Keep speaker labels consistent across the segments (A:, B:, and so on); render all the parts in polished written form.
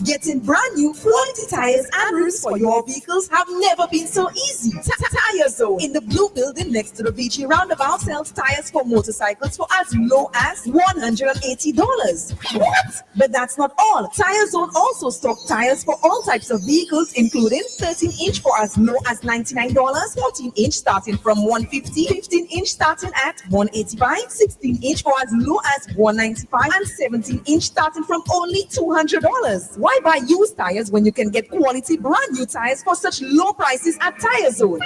A: Getting brand new quality tires and rims for your vehicles have never been so easy. Tire Zone in the blue building next to the VG roundabout sells tires for motorcycles for as low as $180. What? But that's not all. Tire Zone also stock tires for all types of vehicles, including 13-inch for as low as $99, 14-inch starting from $150, 15-inch starting at $185, 16-inch for as low as $195, and 17-inch starting from only $200. Why buy used tires when you can get quality brand new tires for such low prices at Tire Zone?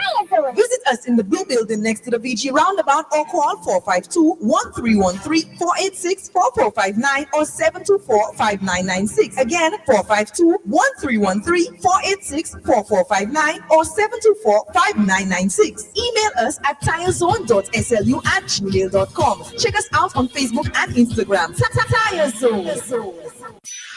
A: Visit us in the blue building next to the VG roundabout or call 452-1313, 486-4459 or 724-5996. Again, 452-1313, 486-4459 or 724-5996. Email us at tirezone.slu@gmail.com. Check us out on Facebook and Instagram. Tire Zone.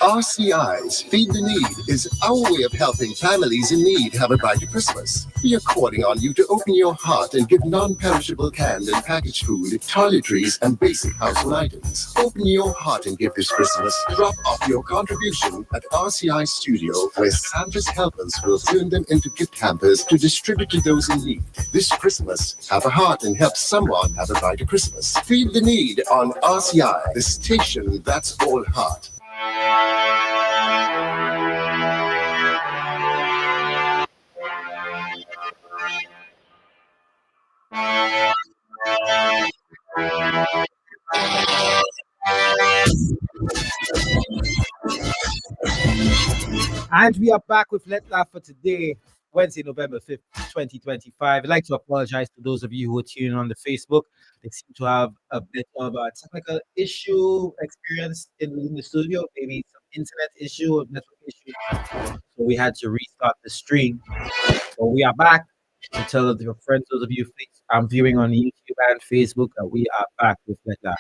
B: RCI's Feed the Need is our way of helping families in need have a brighter Christmas. We are calling on you to open your heart and give non-perishable canned and packaged food, toiletries, and basic household items. Open your heart and give this Christmas. Drop off your contribution at RCI Studio, where Santa's helpers will turn them into gift hampers to distribute to those in need. This Christmas, have a heart and help someone have a brighter Christmas. Feed the Need on RCI, the station that's all heart.
C: And we are back with Lettre for today, Wednesday, November 5th, 2025. I'd like to apologize to those of you who are tuning on the Facebook. They seem to have a bit of a technical issue experience in the studio, maybe some internet issue or network issue. So we had to restart the stream. So we are back to tell your friends, those of you viewing on YouTube and Facebook, that we are back with Lettre.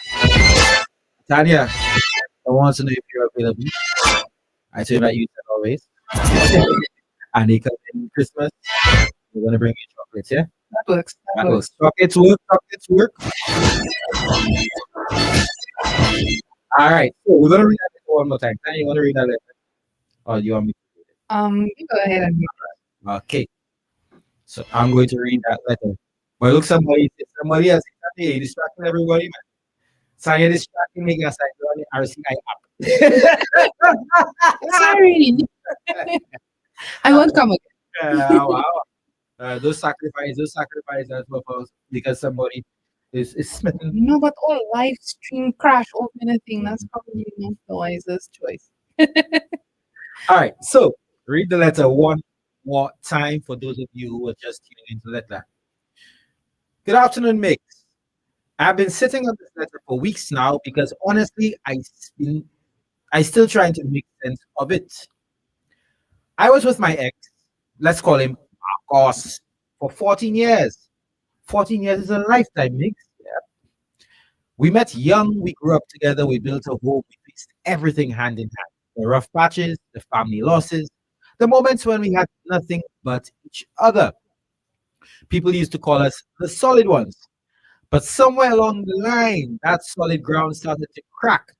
C: Tanya, I want to know if you're available. I told you that you said always. And they come in Christmas. We're gonna bring you chocolates, yeah?
D: That works.
C: That works. Chocolates work. All right. So we're gonna read that letter one more time. Tanya, you wanna read that letter? Or do you want me to read it?
D: You go ahead and read it.
C: Okay. So I'm going to read that letter. But look, somebody else is distracting everybody, man. Tanya distracting me because I on the RCI app.
D: Sorry. I won't come again.
C: Wow. Those sacrifices for because somebody is smitten.
D: No, but all live stream crash open a thing. That's probably not the wisest choice.
C: All right. So read the letter one more time for those of you who are just tuning into the letter. Good afternoon, Mix. I've been sitting on this letter for weeks now because honestly, I still trying to make sense of it. I was with my ex, let's call him Marcos, for 14 years. 14 years is a lifetime, Mix. Yeah. We met young, we grew up together, we built a home, we faced everything hand in hand. The rough patches, the family losses, the moments when we had nothing but each other. People used to call us the solid ones. But somewhere along the line, that solid ground started to crack.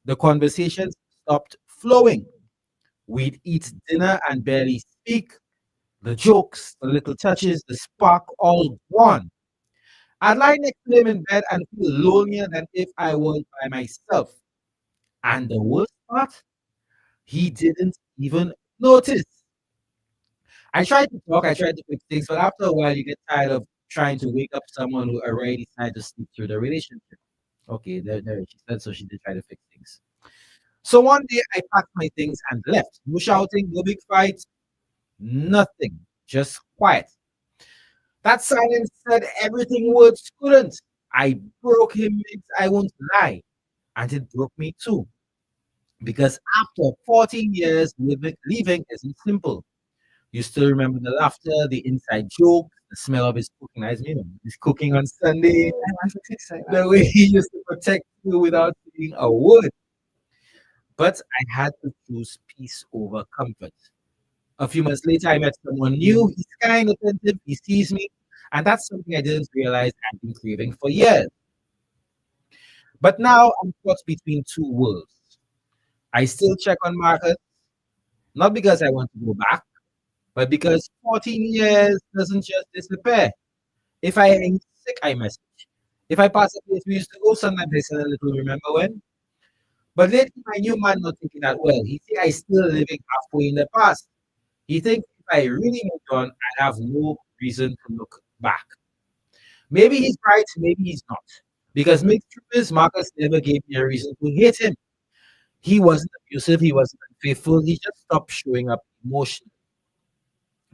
C: The conversations stopped flowing. We'd eat dinner and barely speak. The jokes, the little touches, the spark, all gone. I'd lie next to him in bed and feel lonelier than if I was by myself. And the worst part, he didn't even notice. I tried to talk, I tried to fix things, but after a while, you get tired of trying to wake up someone who already decided to sleep through the relationship. Okay, there she said, so she did try to fix things. So one day I packed my things and left. No shouting, no big fights, nothing, just quiet. That silence said everything words couldn't. I broke him, I won't lie. And it broke me too. Because after 14 years, leaving isn't simple. You still remember the laughter, the inside joke, the smell of his cooking. His cooking on Sunday, the way he used to protect you without saying a word. But I had to choose peace over comfort. A few months later, I met someone new. He's kind, attentive, he sees me, and that's something I didn't realize I'd been craving for years. But now I'm caught between two worlds. I still check on Marcus. Not because I want to go back, but because 14 years doesn't just disappear. If I am sick, I message. If I pass a place we used to go, sometimes I send a little remember when. But lately, my new man not thinking that well. He think I still living halfway in the past. He thinks if I really moved on, I have no reason to look back. Maybe he's right, maybe he's not. Because mixed truth is Marcus never gave me a reason to hate him. He wasn't abusive, he wasn't unfaithful, he just stopped showing up emotionally.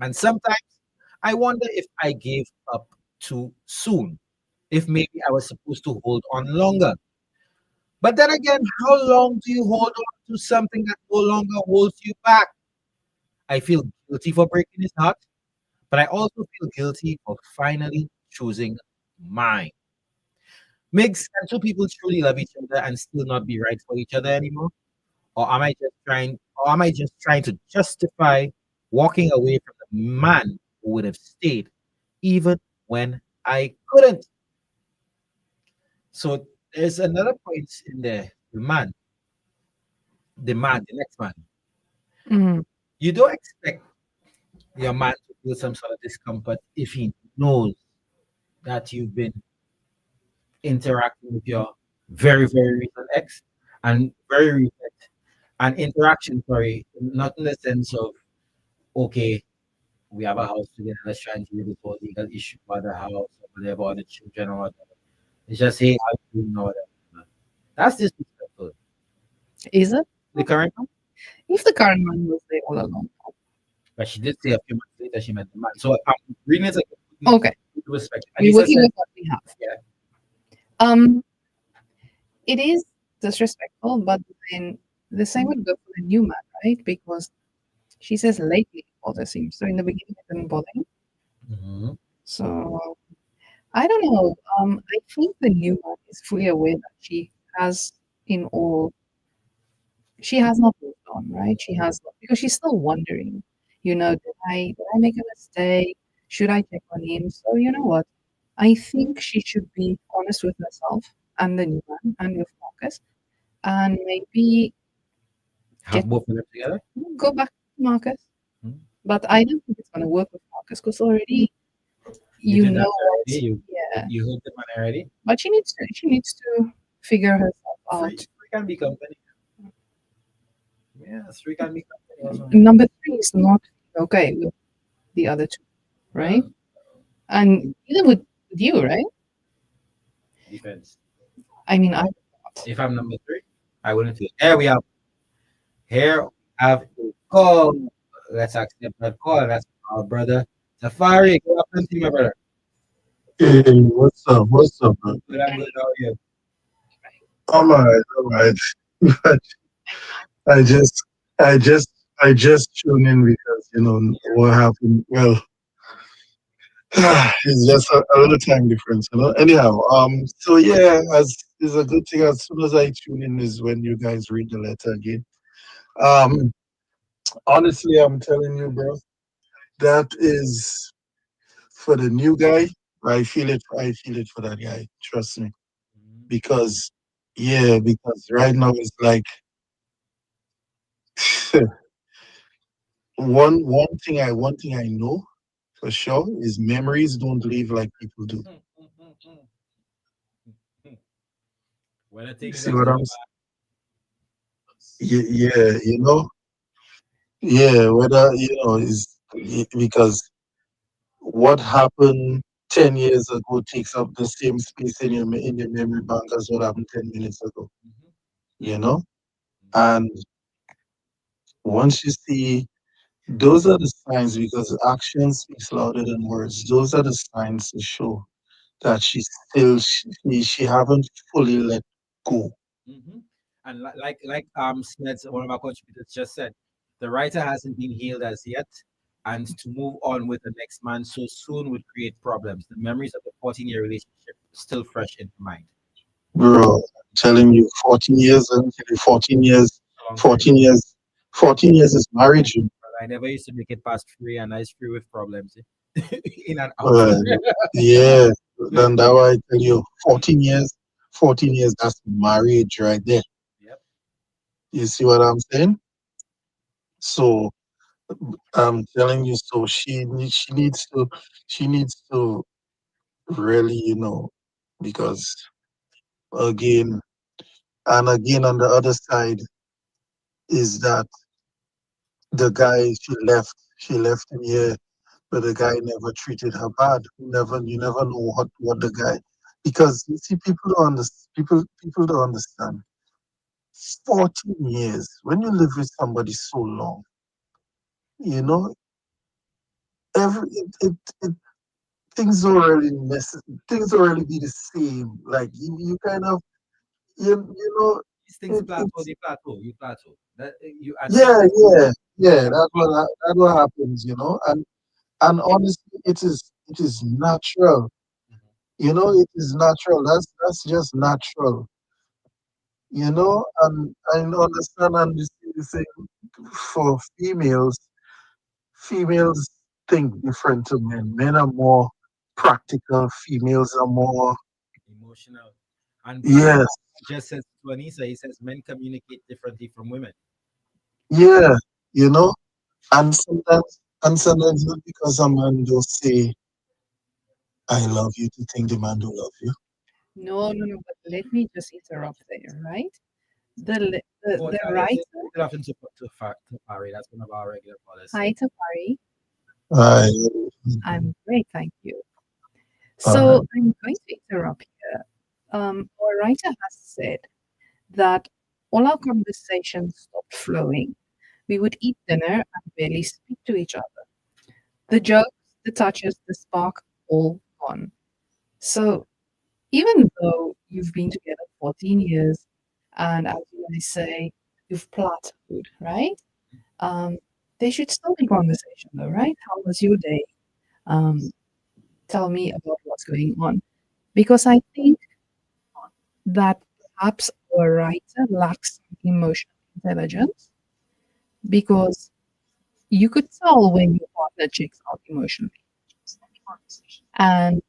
C: And sometimes I wonder if I gave up too soon, if maybe I was supposed to hold on longer. But then again, how long do you hold on to something that no longer holds you back? I feel guilty for breaking his heart, but I also feel guilty for finally choosing mine. Migs, can two people truly love each other and still not be right for each other anymore? Or am I just trying to justify walking away from the man who would have stayed even when I couldn't? So there's another point in there. The next man.
D: Mm.
C: You don't expect your man to feel some sort of discomfort if he knows that you've been interacting with your very, very recent ex and very recent an interaction, sorry, not in the sense of okay, we have a house together, let's try and deal with all legal issue about the house or whatever, or the children or whatever. It's just hey, how you doing or whatever. That's disrespectful.
D: Is it?
C: The current one,
D: If the current one was there all along.
C: but she did say a few months later she met the man. So I'm reading it like
D: Okay.
C: with respect.
D: We're
C: Alisa
D: working
C: said,
D: with what we have.
C: yeah.
D: Um, it is disrespectful, but then the same would go for the new man, right? Because she says lately it bothers him. So in the beginning it didn't bother him.
C: Mhm.
D: So I don't know. I think the new man is fully aware that has in all she has not moved on, right? She has not because she's still wondering, did I make a mistake? Should I check on him? So you know what? I think she should be honest with herself and the new man and with Marcus and maybe
C: Have
D: get
C: both of them together.
D: go back to Marcus.
C: Hmm.
D: But I don't think it's gonna work with Marcus because already
C: You
D: you
C: did that
D: know what
C: already.
D: yeah.
C: You heard the man already.
D: But she needs to figure herself
C: Three,
D: out.
C: three can be company. Yeah, three can be company also.
D: Number three is not okay with the other two, right? And either with you, right?
C: Depends.
D: I mean, I
C: If I'm number three, I wouldn't feel. Here we have. Here we have a call. Let's accept that call. That's our brother Safari. Good afternoon to you, my brother.
E: Hey, what's up? What's up, man?
C: Good, I'm good. How are you?
E: All right, all right. I just, I just, I just tune in because what happened. Well, it's just a little time difference. Anyhow, so yeah, as is a good thing. As soon as I tune in is when you guys read the letter again. Um, honestly, I'm telling you, bro, that is for the new guy. I feel it. I feel it for that guy. Trust me, because yeah, because right now it's like. one thing I know for sure is memories don't live like people do.
C: When the
E: You
C: things
E: see
C: are
E: what
C: good
E: I'm
C: or
E: saying? Yeah, yeah, whether is because what happened 10 years ago takes up the same space in your memory bank as what happened 10 minutes ago.
C: bad.
E: You know, and once you see those are the signs because action speaks louder than words. Those are the signs to show that she haven't fully let go.
C: Hmm. And like Smith, one of our contributors just said, the writer hasn't been healed as yet, and to move on with the next man so soon would create problems. The memories of the 14-year relationship still fresh in her mind.
E: Bro, I'm telling you, 14 years, and 14 years,
C: It's a long time.
E: 14 years, 14 years is marriage.
C: But I never used to make it past three, and I was free with problems in and out.
E: Uh, yeah, then that why I tell you, 14 years, that's marriage right there.
C: Yep.
E: You see what I'm saying? So I'm telling you, so she needs to really, because again and again on the other side is that the guy she left him here, but the guy never treated her bad. You never know what the guy, because you see, people don't understand. 14 years, when you live with somebody so long, you know, it things don't really things don't really be the same. Like you kind of, you
C: These things plateau,
E: it's,
C: they plateau, you plateau. That you at some
E: yeah,
C: point,
E: yeah,
C: yeah.
E: that what happens, and honestly, it is natural. It is natural. That's just natural. And I understand and you see the same for females. Females think different to men. Men are more practical. Females are more,
C: Emotional. And
E: yes,
C: just says to Anissa, he says men communicate differently from women.
E: yeah, you know. And sometimes not because a man don't say I love you to think the man don't love you.
D: No, no, no. But let me just interrupt there, right?
C: Oh,
D: The
C: Talia,
D: writer,
C: take it off to Ari. That's one of our regular policy.
D: hi Tafari,
E: I
D: I'm great, thank you.
E: all
D: So
E: right.
D: I'm going to interrupt here. Our writer has said that all our conversations stopped flowing. We would eat dinner and barely speak to each other. The jokes, the touches, the spark, all gone. So even though you've been together 14 years, and as you guys say, you've plateaued, right? Um, there should still be conversation though, right? How was your day? Um, tell me about what's going on. Because I think that perhaps a writer lacks emotional intelligence because you could tell when your partner checks out emotionally. And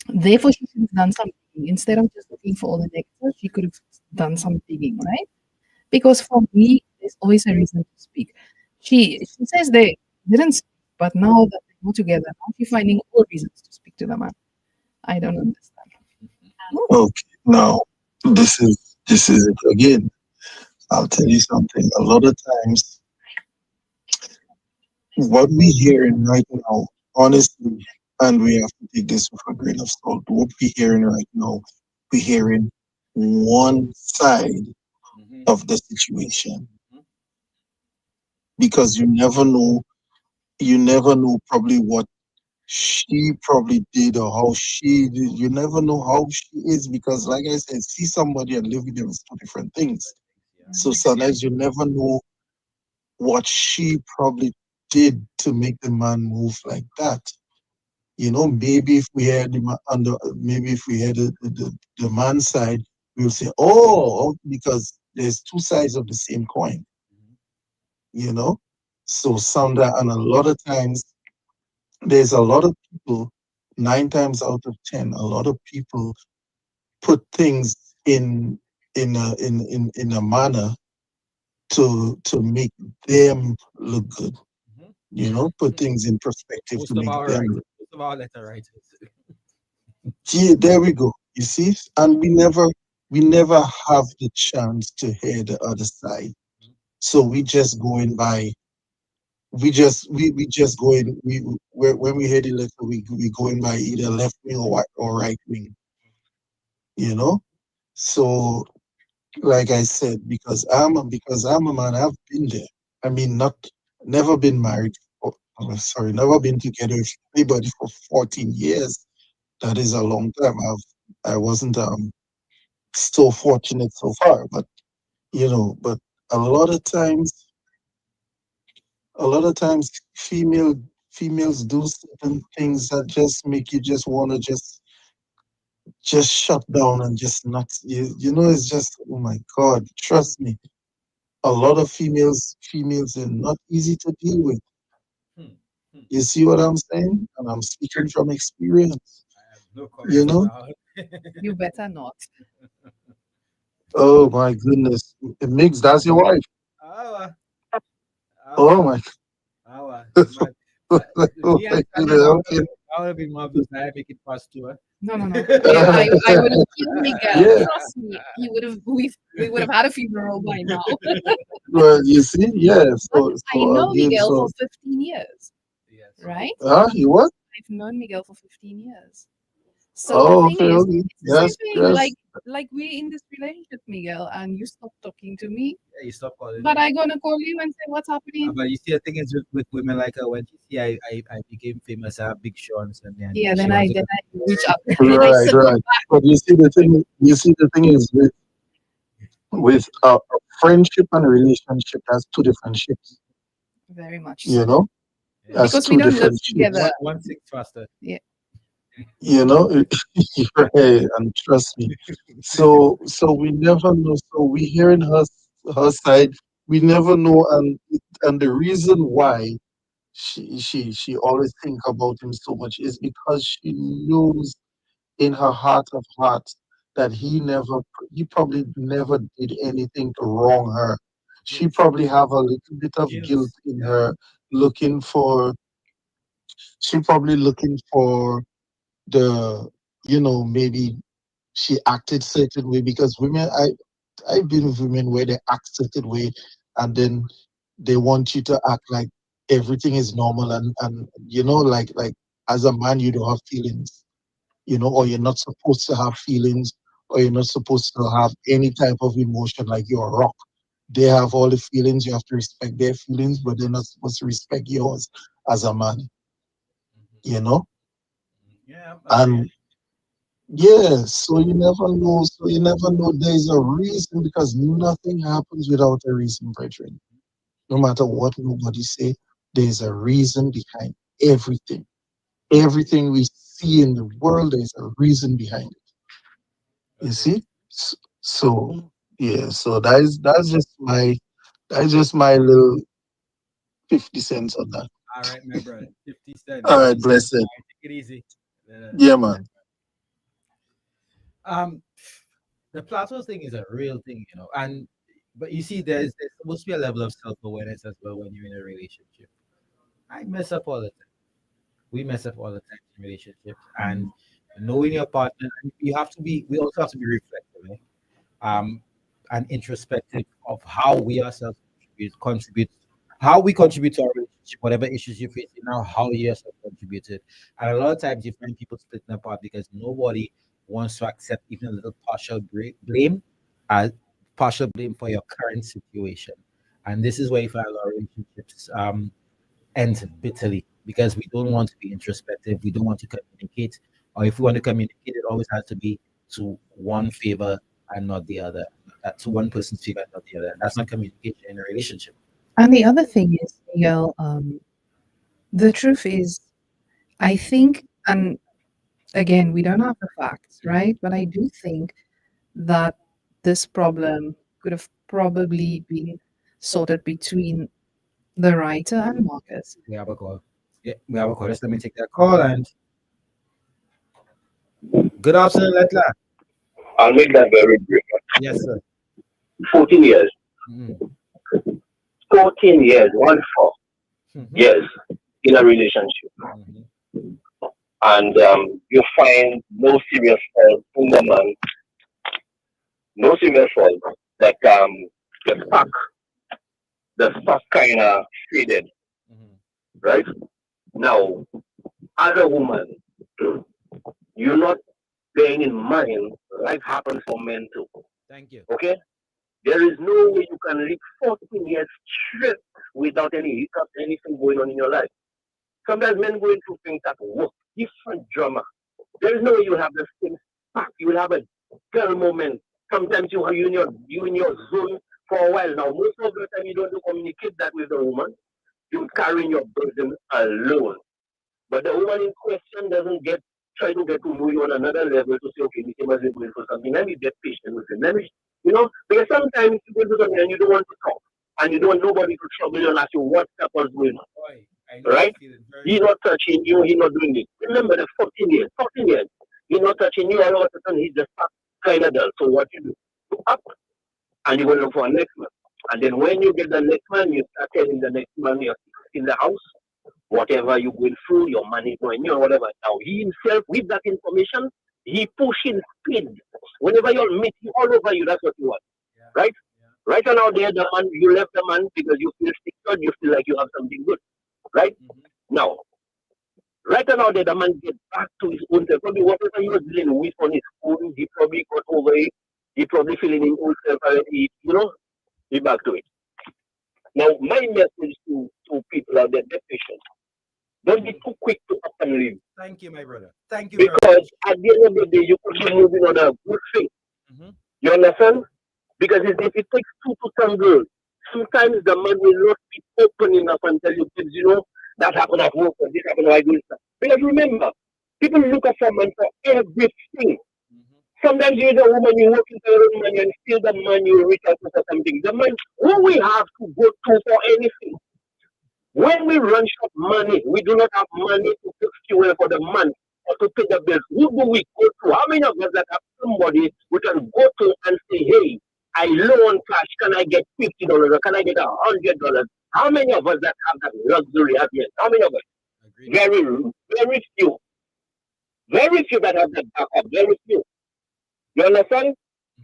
D: therefore, she should have done something. Instead of just looking for all the negatives, she could have done some digging, right? Because for me, there's always a reason to speak. She says they didn't speak, but now that they're all together, now she's finding all reasons to speak to the man. I don't understand.
E: Okay. Now this is it again. I'll tell you something. A lot of times, what we hearing right now, honestly, and we have to take this with a grain of salt. What we hearing right now, we hearing one side
C: Mm-hmm.
E: of the situation,
C: Hmm.
E: because you never know probably what she probably did or how she did. You never know how she is, because like I said, see somebody and live with them is two different things.
C: Yeah.
E: So sometimes you never know what she probably did to make the man move like that. Maybe if we had maybe if we had the man side, we'll say, oh, because there's two sides of the same coin,
C: Hmm.
E: you know. So and a lot of times there's a lot of people, 9 times out of 10, a lot of people put things in a manner to make them look good.
C: Hmm.
E: Put things in perspective to
C: Most of
E: make
C: our
E: them
C: writers,
E: look.
C: most of our letter writers.
E: Yeah, there we go. You see, and we never have the chance to hear the other side. So we just going when we hear the letter, we going by either left wing or right wing. You know. So like I said, because I'm a man, I've been there. I mean, not never been married. Sorry, never been together with anybody for 14 years. That is a long time. I wasn't so fortunate so far, but a lot of times, a lot of times, females do certain things that just make you just want to just shut down and just not. It's just, oh my God, trust me. A lot of females are not easy to deal with.
C: Hmm. Hmm.
E: You see what I'm saying? And I'm speaking from experience.
C: I have no
E: You
C: comments at
E: know?
C: all.
D: You better not.
E: Oh my goodness. It makes That's your wife.
C: Oh,
E: Oh my
C: Man.
E: oh
C: Me
E: my
C: and
E: goodness,
C: Sally,
E: okay.
C: I would have been marvelous. I make it past two.
D: No, no, no. I would have killed Miguel.
E: Yeah,
D: Trust me. He would have. We would have had a funeral by now.
E: well, you see, yeah.
D: But I
E: So
D: know
E: again,
D: Miguel for
E: so
D: 15 years,
C: Yes.
D: right?
E: you what?
D: I've known Miguel for 15 years. So the
E: Oh,
D: thing
E: okay,
D: is,
E: okay.
D: it's the same
E: Yes,
D: thing.
E: yes.
D: Like we in this relationship, Miguel, and you stop talking to me,
C: Yeah, you stop calling
D: but
C: me.
D: I gonna call you and say what's happening.
C: But you see, the thing is with women like her, when she see I became famous, I have big Sean's, and then
D: Yeah,
C: she
D: then
C: wants
D: I
C: to
D: then
C: come.
D: I reach out. Then I
E: Right,
D: circle
E: right.
D: back.
E: But you see the thing is with a friendship and a relationship, that's two different ships.
D: Very much
E: You
D: so.
E: know,
C: Yeah.
E: that's
D: Because we
E: two
D: don't live
E: different
D: together.
E: ships.
C: One sinks faster.
D: Yeah.
E: You know, right, and trust me. So we never know. So we hearing her side. We never know, and the reason why she always think about him so much is because she knows in her heart of hearts that he probably never did anything to wrong her. She
C: Guilt.
E: probably have a little bit of
C: Guilt.
E: guilt in
C: Yeah.
E: her, looking for she probably looking for the maybe she acted certain way because women I've been with women where they act certain way and then they want you to act like everything is normal and like as a man you don't have feelings, or you're not supposed to have feelings, or you're not supposed to have any type of emotion, like you're a rock. They have all the feelings, you have to respect their feelings, but they're not supposed to respect yours as a man,
C: Mhm.
E: you know?
C: Yeah, I'm agreeing.
E: And yeah, so you never know there's a reason because nothing happens without a reason, brethren. No matter what nobody say, there's a reason behind everything. Everything we see in the world, there's a reason behind it. You
C: Agree.
E: see? So yeah, so that's just my little 50 cents on that.
C: All right, my brother. 50 cent,
E: All right,
C: 50 cent.
E: blessed.
C: All right, take it easy.
E: Yeah, man.
C: Um, the plateau thing is a real thing, and but you see, there's supposed to be a level of self awareness as well when you're in a relationship. I mess up all the time. We mess up all the time in relationships, and knowing your partner, and you have to be. We also have to be reflective, um, and introspective of how we ourselves contribute, how we contribute to our relationship, whatever issues you're facing now, how you yourself contributed. And a lot of times you find people splitting apart because nobody wants to accept even a little blame, uh, partial blame for your current situation. And this is where you find a lot of relationships end bitterly because we don't want to be introspective, we don't want to communicate, or if we want to communicate, it always has to be to one favor and not the other, to one person's favor and not the other. That's not communication in a relationship.
D: And the other thing is, Miguel, the truth is, I think, and again, we don't have the facts, right? But I do think that this problem could have probably been sorted between the writer and Marcus.
C: We have a call. Yeah, we have a call. Let me take that call. And good afternoon, Letla.
F: I'll make that very brief.
C: Yes, sir.
F: 14 years.
C: Mhm.
F: 14 years, 1 4
C: Mhm.
F: years in a relationship.
C: Mhm.
F: And you find no serious fault in the man, no serious fault. Like the spark, the spark kind of faded,
C: Mhm.
F: right? Now, as a woman, you're not bearing in mind life happens for men too.
C: Thank you.
F: Okay? There is no way you can live 14 years straight without any hiccup, anything going on in your life. Sometimes men going through things at work, different drama. There is no way you will have the same spark. You will have a dull moment. Sometimes you in your zone for a while. Now, most of the time you don't communicate that with the woman. You're carrying your burden alone. But the woman in question doesn't try to get to know you on another level to say, okay, Mr. must be going for something. Let me get patient with him. Because sometimes you go to something and you don't want to talk. And you don't want nobody to trouble you and ask you what was going on.
C: Boy, I know that
F: Right?
C: feeling very
F: He's
C: well.
F: not touching you, he's not doing it. Remember the 14 years, 14 years. He's not touching you, all of a sudden he's just kind of done. So what you do? You up and you go look for a next man. And then when you get the next man, you start telling the next man you're in the house, whatever you're going through, your money going here, whatever. Now he himself, with that information, he pushing speed. Whenever you'll meet you all over you, that's what you want. Right? Right now there, the man, you left the man because you feel secured, you feel like you have something good. Right? Now, right now there, the man get back to his own self. Probably whatever he was dealing with on his own, he probably got over it. He probably feeling his own self already, he back to it. Now, my message to people out there, be patient. Don't be too quick to up and leave.
C: Thank you, my brother. Thank you very much.
F: Because at the end of the day, you could be moving on a good thing. You understand? Because if it takes two to tangle, sometimes the man will not be open enough and tell you things, that happened at work or this happened at this. Because remember, people look at someone for everything. Sometimes you're the woman, you're working for your own money, and still the man you reach out to for something. The man who we have to go to for anything. When we run short money, we do not have money to fix fuel for the month or to pay the bills. Who do we go to? How many of us that have somebody we can go to and say, hey, I low on cash, can I get $50 or can I get $100? How many of us that have that luxury have yet? How many of us? Very, very few. Very few that have that backup. Very few. You understand?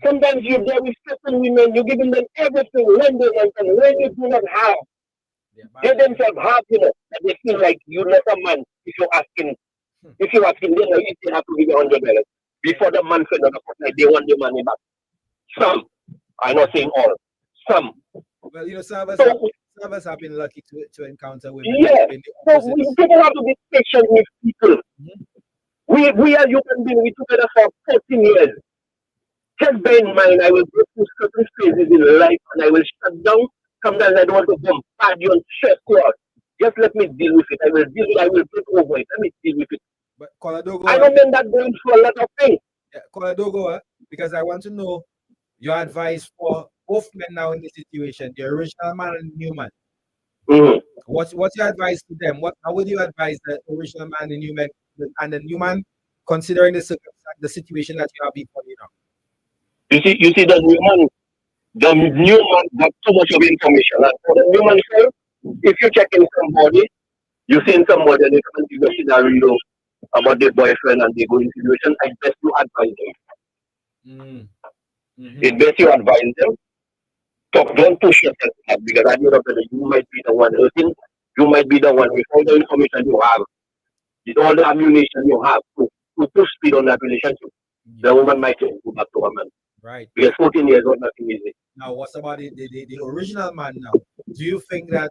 F: Sometimes you're there with certain women, you're giving them everything when they want, and when you do not have, they themselves have, that they feel like you're not a man if you're asking them, you still have to give you $100 before the man said on the fortnight they want the money back. Some, I'm not saying all, some.
C: Well, some of us have been lucky to encounter women.
F: Yeah, so people have to be patient with people. We are human beings, we together for 14 years. Just bear in mind, I will go through certain phases in life and I will shut down. Sometimes I don't want to bombard you and stress you out. Just let me deal with it. I will get over it. Let me deal with it.
C: But Coladogo,
F: I don't mean that going through a lot of things.
C: Coladogo, because I want to know your advice for both men now in this situation, the original man and the new man. What's your advice to them? How would you advise the original man, the new man, and the new man, considering the situation that you have before you now?
F: You see the new man got too much of information. And for the new man, if you're checking somebody, you're seeing somebody and they come and give a scenario about their boyfriend and they go in situation, I best you advise them. It best you advise them. Don't push yourself up because at the end of the day, you might be the one hurting, you might be the one with all the information you have, with all the ammunition you have to push speed on that relationship. The woman might go back to a man.
C: Right.
F: Because 14 years was nothing easy.
C: Now, what's about the original man now? Do you think that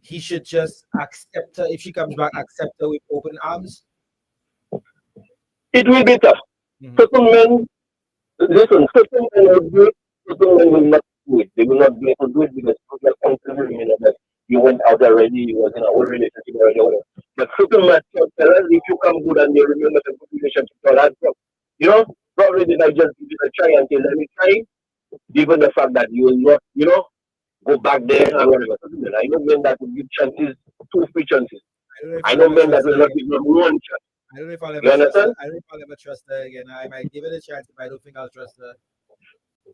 C: he should just accept her if she comes back, accept her with open arms?
F: It will be tough. Certain men, listen, certain men will do it, certain men will not do it. They will not be able to do it because you're comfortable, that you went out already, you was in a whole relationship already. But certain men, if you come good and they remember the good relationship, all that stuff, probably did I just give it a try and say, let me try, given the fact that you will not, go back there and whatever. I know men that will give chances, 2 free chances. I know men that will not give them 1 chance.
C: I don't know if I'll ever trust her again. I might give it a chance, but I don't think I'll trust her.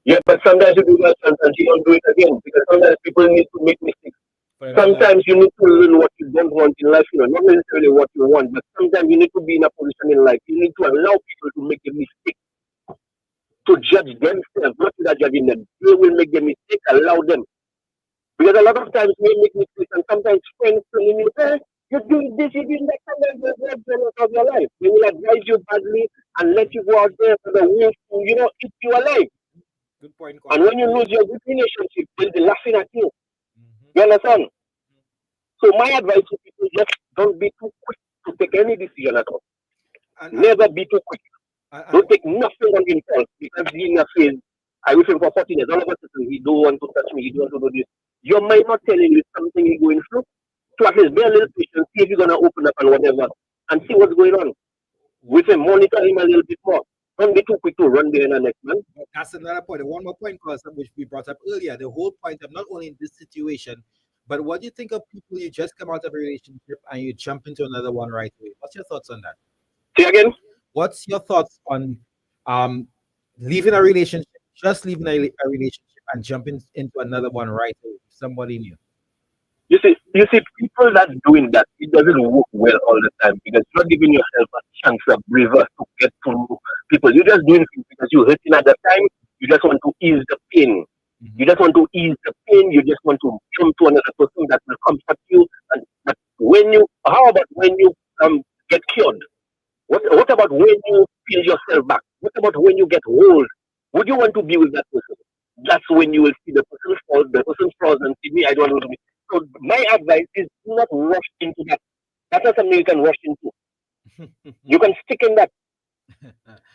F: Yeah, but sometimes you do that chance and you don't do it again because sometimes people need to make mistakes. Sometimes you need to learn what you don't want in life, not necessarily what you want, but sometimes you need to be in a position in life. You need to allow people to make a mistake, to judge themselves, not to judging them. They will make the mistake, allow them. Because a lot of times we make mistakes and sometimes friends telling you, you're doing this, you're doing that, sometimes they're not of your life. They will advise you badly and let you go out there for the wolf to, eat you alive.
C: Good point.
F: And when you lose your good relationship, they'll be laughing at you. You understand? So my advice to people, just don't be too quick to take any decision at all. Never be too quick. Don't take nothing on impulse because being a phase, I with him for 14 years, all of a sudden he don't want to touch me, he don't want to do this. Your mind not telling you something he's going through. So at least be a little patient, see if you're going to open up and whatever, and see what's going on. With him, monitor him a little bit more. Don't be too quick to run behind the next man.
C: That's another point. One more point, which we brought up earlier. The whole point of not only in this situation, but what do you think of people you just come out of a relationship and you jump into another one right away? What's your thoughts on that?
F: Say again?
C: What's your thoughts on leaving a relationship, just leaving a relationship and jumping into another one right away. Somebody new.
F: You see, people that doing that, it doesn't work well all the time because you're not giving yourself a chance of breather to get to know people. You're just doing things because you're hurting at the time. You just want to ease the pain. You
C: Mhm.
F: just want to ease the pain. You just want to jump to another person that will comfort you. And but how about when you get cured? What about when you feel yourself back? What about when you get old? Would you want to be with that person? That's when you will see the person's flaws and see me. I don't want to be. So my advice is do not rush into that. That's not something you can rush into. You can stick in that.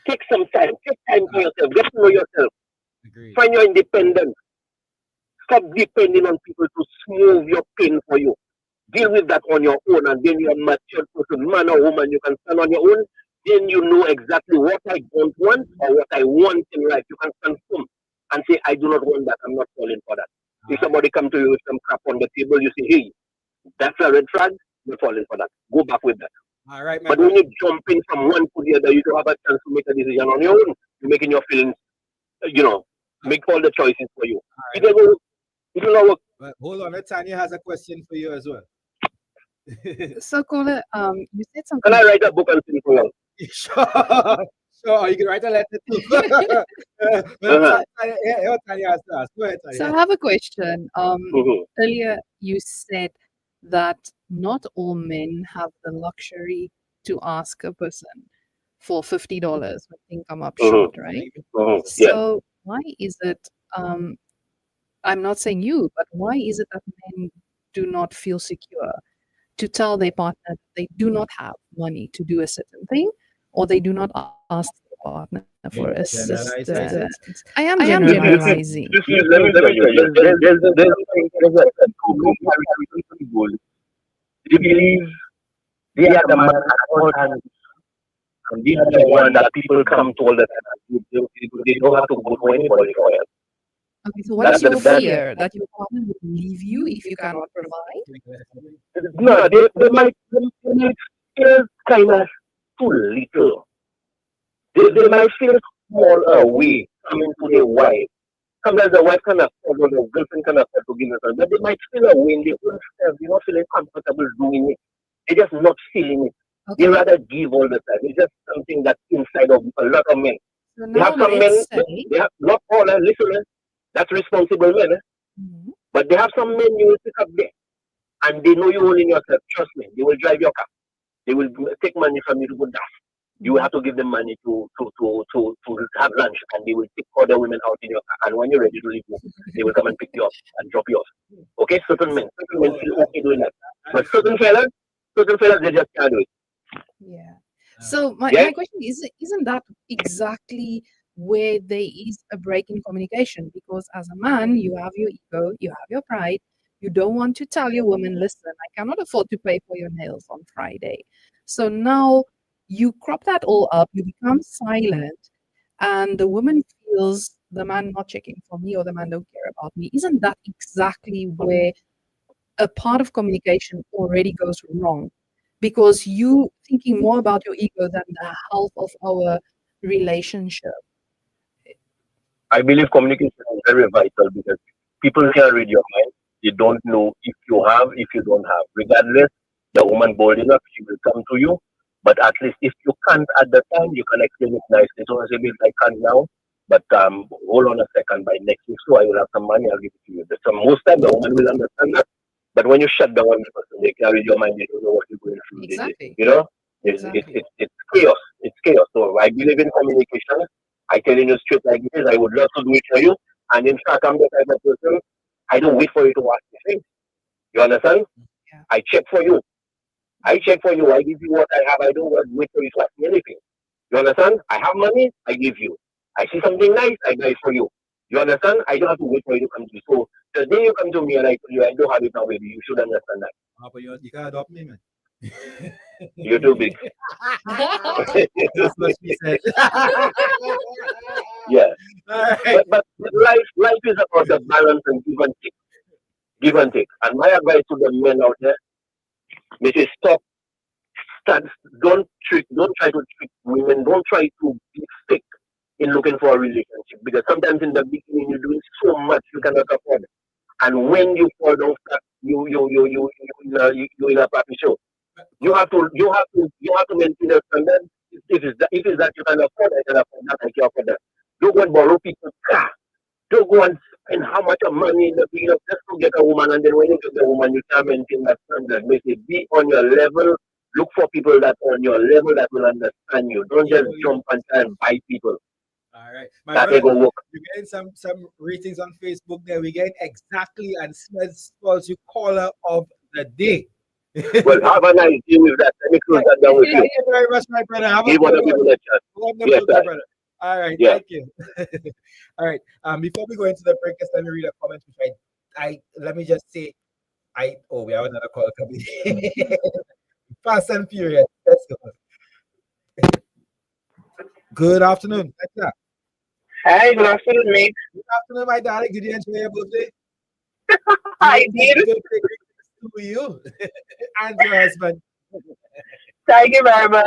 F: Take some time. Take time for yourself. Get to know yourself.
C: Agreed.
F: Find your independence. Stop depending on people to smooth your pain for you. Deal with that on your own, and then you're a mature person, man or woman, you can stand on your own. Then you know exactly what I don't want or what I want in life. You can stand firm and say, I do not want that. I'm not falling for that.
C: All
F: If
C: right.
F: somebody come to you with some crap on the table, you say, hey, that's a red flag. You're falling for that. Go back with that.
C: All right, my
F: But when
C: brother.
F: you jump in from one to the other, you don't have a chance to make a decision on your own. You're making your feelings, you know,
C: Uh,
F: make all the choices for you.
C: all
F: It
C: right.
F: will, it will not work.
C: But hold on. Tanya has a question for you as well.
D: So, Kola, you said
F: Can
D: something
F: I write a book and sing for you?
C: Sure. Sure. You can write a letter too. Well,
F: Uh-huh.
C: Tanya has to ask. Go ahead,
D: So I
C: Tanya.
D: have a question.
F: Mm-hmm.
D: Earlier you said that not all men have the luxury to ask a person for $50 when things come up
F: Mm-hmm.
D: short, right?
F: Mm-hmm. Yes.
D: So why is it, I'm not saying you, but why is it that men do not feel secure to tell their partner that they do not have money to do a certain thing, or they do not ask their partner for
C: You
D: assistance?
C: generalizing?
D: I am
F: You see,
D: generalizing.
F: let me tell you, there's a two comparison goal. They believe they are the man at all times, and they are the one that people come to all the time. They don't have to go to anybody for help.
D: Okay, so what
F: That's
D: is
F: the
D: your
F: that.
D: fear that your partner would leave you if you cannot provide?
F: No, they might feel kind of too little. They might feel small away coming to their wife. Sometimes the wife can afford or the girlfriend can afford to give it, but they might feel away in their own self. They're not feeling comfortable doing it. They're just not feeling it. They
D: Okay,
F: rather give all the time. It's just something that's inside of a lot of men.
D: so
F: They have
D: now
F: some men,
D: let's say,
F: they have not all, listen, that's responsible men,
D: Mhm.
F: but they have some men you will pick up there and they know you all in yourself. Trust me, they will drive your car. They will take money from you to go dash. You will
D: Mhm.
F: have to give them money to have lunch, and they will take other women out in your car. And when you're ready to leave home, they will come and pick you up and drop you off. Okay, certain men
C: Oh,
F: feel okay doing that,
C: that
F: but
C: is true.
F: certain fellas, they just can't do it.
D: Yeah.
C: Uh,
D: So
F: Yeah,
D: my question is, isn't that exactly where there is a break in communication? Because as a man, you have your ego, you have your pride. You don't want to tell your woman, listen, I cannot afford to pay for your nails on Friday. So now you crop that all up, you become silent, and the woman feels the man not checking for me or the man don't care about me. Isn't that exactly where a part of communication already goes wrong because you thinking more about your ego than the health of our relationship.
F: I believe communication is very vital because people can read your mind. They don't know if you have, if you don't have. Regardless, the woman bold enough, she will come to you. But at least if you can't at the time, you can explain it nicely. So I say, "Babe, I can't now, but hold on a second. By next week, so I will have some money. I'll give it to you." So most time the woman will understand that. But when you shut down one person, they can read your mind. They don't know what you're going through.
D: Exactly.
F: You know,
D: Exactly.
F: it's chaos. It's chaos. So I believe in communication. I telling you straight like it is. I would love to do it for you. And in fact, I'm the type of person, I don't wait for you to ask me things. You understand?
D: Yeah.
F: I check for you. I check for you. I give you what I have. I don't wait for you to ask me anything. You understand? I have money. I give you. I see something nice. I buy it for you. You understand? I don't have to wait for you to come to me. So the day you come to me and I tell you I don't have it now, baby, you should understand that.
C: but you can adopt me, man.
F: You're too big.
C: That's what she said.
F: Yeah.
C: All right.
F: But life is about the balance and give and take. Give and take. And my advice to the men out there, they say start, don't try to trick women, don't try to be fake. in looking for a relationship because sometimes in the beginning you're doing so much you cannot afford. And when you fall down flat, you in a party show. You have to maintain a standard. If it's that you can afford, I can afford that. I can afford that. Don't go and borrow people's car. Don't go and spend how much of money in the beginning just to get a woman, and then when you get the woman, you can't maintain that standard. Make it be on your level. Look for people that are on your level that will understand you. Don't just
C: Equally.
F: jump and try and buy people.
C: All right, my
F: That
C: brother,
F: ain't gonna work.
C: you're getting some ratings on Facebook there. We get exactly and Smith calls you caller of the day.
F: Well, have a nice day with that. Let me close
C: Thank
F: that down with you.
C: you very much, my brother. Have a
F: Give
C: good
F: other
C: one.
F: people a chance. Yes,
C: Wonderful, my
F: sir.
C: brother. All right,
F: Yeah.
C: thank you. All right. Before we go into the break, just let me read a comment which I let me just say we have another call coming. Fast and furious. Let's go. Good afternoon. Good
G: Hi, good afternoon, mate.
C: afternoon, my darling. Did you enjoy your birthday?
G: I
C: Belated
G: did.
C: birthday greetings to you and your husband.
G: Thank you very much.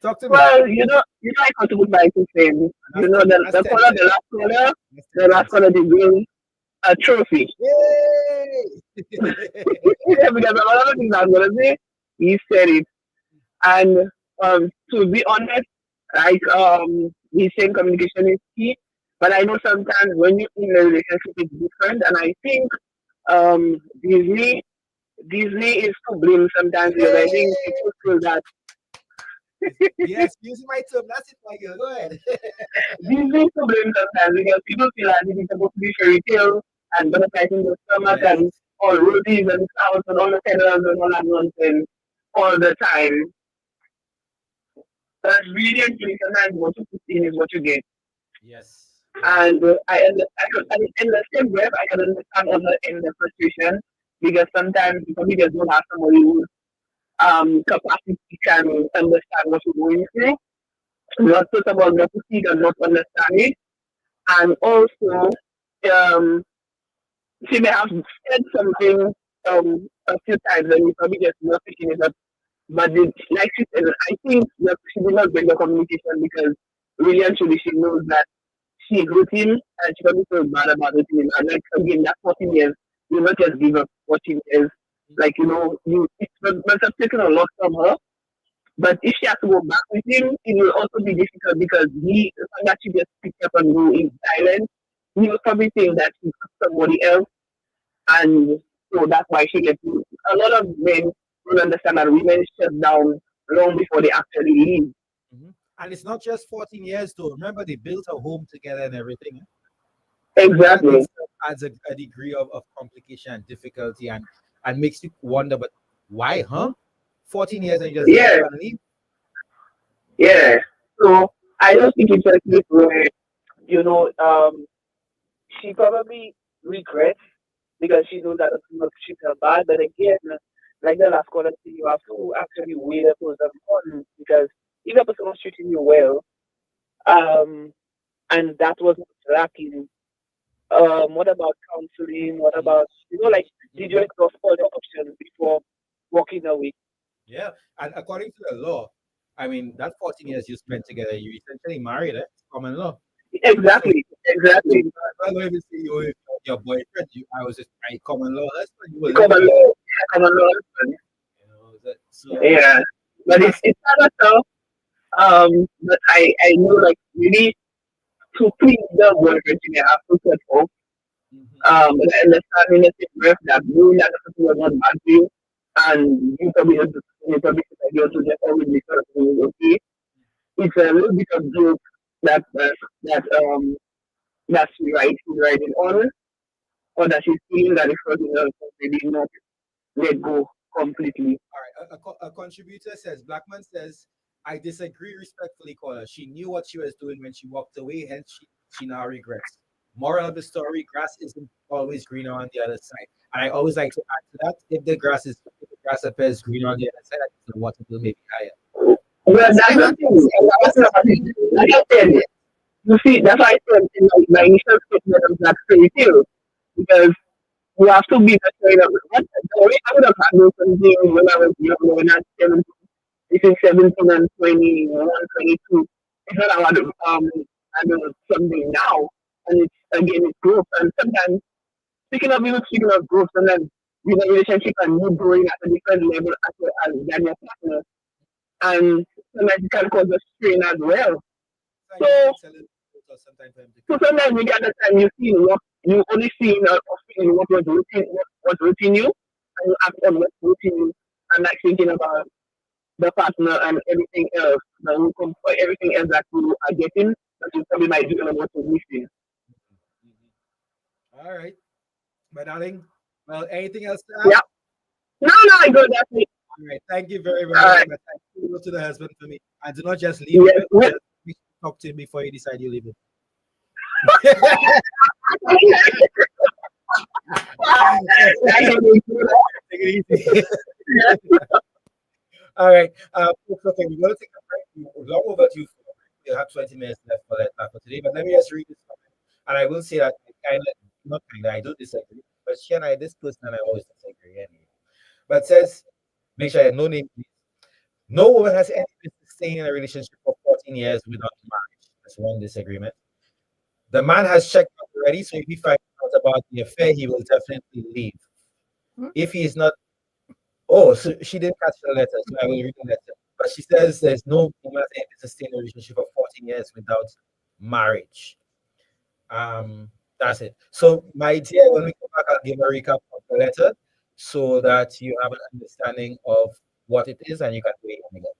C: Talk to me.
G: Well, I contribute my 2 cents.
C: That's 10, that's
G: The
C: 10
G: caller,
C: cents. That's
G: the
C: 10
G: last
C: cents.
G: caller did win a trophy.
C: Yay!
G: Yeah, because a lot of things I'm gonna say, he said it. And to be honest, he's saying communication is key. But I know sometimes when you're in a relationship, it's different. And I think um, Disney Disney is to blame sometimes because I think
C: Yay!
G: people feel that
C: Yes, using my term. That's it, my girl. Go ahead.
G: Disney is to blame sometimes because people feel as if it's supposed to be fairy tale and butterflies in the stomach
C: Yes.
G: and all roses and flowers and all the feathers and all that nonsense all the time. But really and truly, sometimes what you put in is what you get.
C: Yes.
G: And in the same breath, I can understand on the in the frustration because sometimes you probably just don't have somebody whose capacity can understand what you're going through. Not just about not to see it and not understand it. And also, um, she may have said something a few times and you probably just not picking it up. But like she said, I think that she did not bring the communication because really and truly she knows that she hurt him and she probably feels bad about it. And like again, that 14 years, you not just give up 14 years. Like, it must have taken a lot from her. But if she has to go back with him, it will also be difficult because the fact that she just picked up and go in silence, he was probably think that she's somebody else, and so that's why she gets. A lot of men don't understand that women shut down long before they actually leave.
C: Mhm. And it's not just 14 years, though. Remember, they built a home together and everything. So that
G: Exactly.
C: itself adds a degree of complication and difficulty and makes you wonder, but why, huh? 14 years and you just get
G: Yeah,
C: up and leave?
G: yeah. So I don't think it's a case where you know she probably regrets because she knows that it's not treat her bad. But again, like the last caller said, you have to actually weigh the pros and cons because if a person was treating you well, um, and that was lacking, what about counseling? What
C: Mhm.
G: about like did you
C: Mhm.
G: exhaust all the options before walking away?
C: Yeah. And according to the law, I mean, that 14 years you spent together, you essentially married, eh? Common law. So,
G: Exactly,
C: so
G: exactly.
C: I don't even say you with your boyfriend. I was just my common law husband. You were living
G: Common
C: with,
G: law, common law.
C: so
G: Yeah, but
C: that's
G: it's kind of tough. But I know like really to please the boyfriend, you have to cut off.
C: mhm.
G: And understanding the same breath that knowing that the person was not bad to you, and you probably feel like you're to just always be sort of okay. It's a little bit of guilt that that she's writing on, or that she's feeling that it's hurting her, so they did not let go completely.
C: All right. A contributor says, Blackman says, I disagree respectfully, caller. She knew what she was doing when she walked away, hence she now regrets. Moral of the story, grass isn't always greener on the other side. And I always like to add to that, if the grass appears greener on the other side, that means the water will maybe higher.
G: Well,
D: That's
G: that's
D: what I
G: the
D: want to
G: thing.
D: say.
G: And
D: Grass
G: that's
D: is
G: what I
D: green.
G: like I said, you see, that's why I said in my initial statement of that fairy tale, because you have to be the kind of the way I would have handled something when I was young, when I was 17, between 17 and 21, 22. it's not about I don't know, something now, and it's again it's growth. And sometimes speaking of growth, sometimes with a relationship and you growing at a different level as than your partner, and sometimes it can cause a strain as well.
C: Sometimes it
G: So
C: takes a little bit or sometimes for him to
G: so
C: catch up.
G: sometimes you get the time you see what you only see or feeling what was routine you, and you act on what's routine you, and not thinking about the partner and everything else, the income for everything else that you are getting that you probably might do and what you're missing.
C: All right, my darling. Well, anything else to add?
G: Yeah. No, no, I go. That's it.
C: All right. Thank you very,
G: All
C: very much.
G: right.
C: But thank you to the husband for me. And do not just leave him.
G: Yes. Well,
C: Just talk to him before you decide you leave him.
G: I know they do that.
C: Take it easy.
G: Yeah.
C: All right. Folks, okay, we're going to take a break. We're long overdue. We'll have 20 minutes left for that for today. But let me just read this comment. And I will say that I kind of, not kind of, I don't disagree. But she and I, this person, and I always disagree anyway. But it says, make sure I have no name, please. No woman has any business staying in a relationship for 14 years without marriage. That's one disagreement. The man has checked out already, so if he finds out about the affair, he will definitely leave. If he is not, oh, so she didn't catch the letter, so I will read the letter. But she says there's no woman has any business staying in a relationship for 14 years without marriage. That's it. So, my dear, when we come back, I'll give a recap of the letter so that you have an understanding of what it is and you can weigh in again.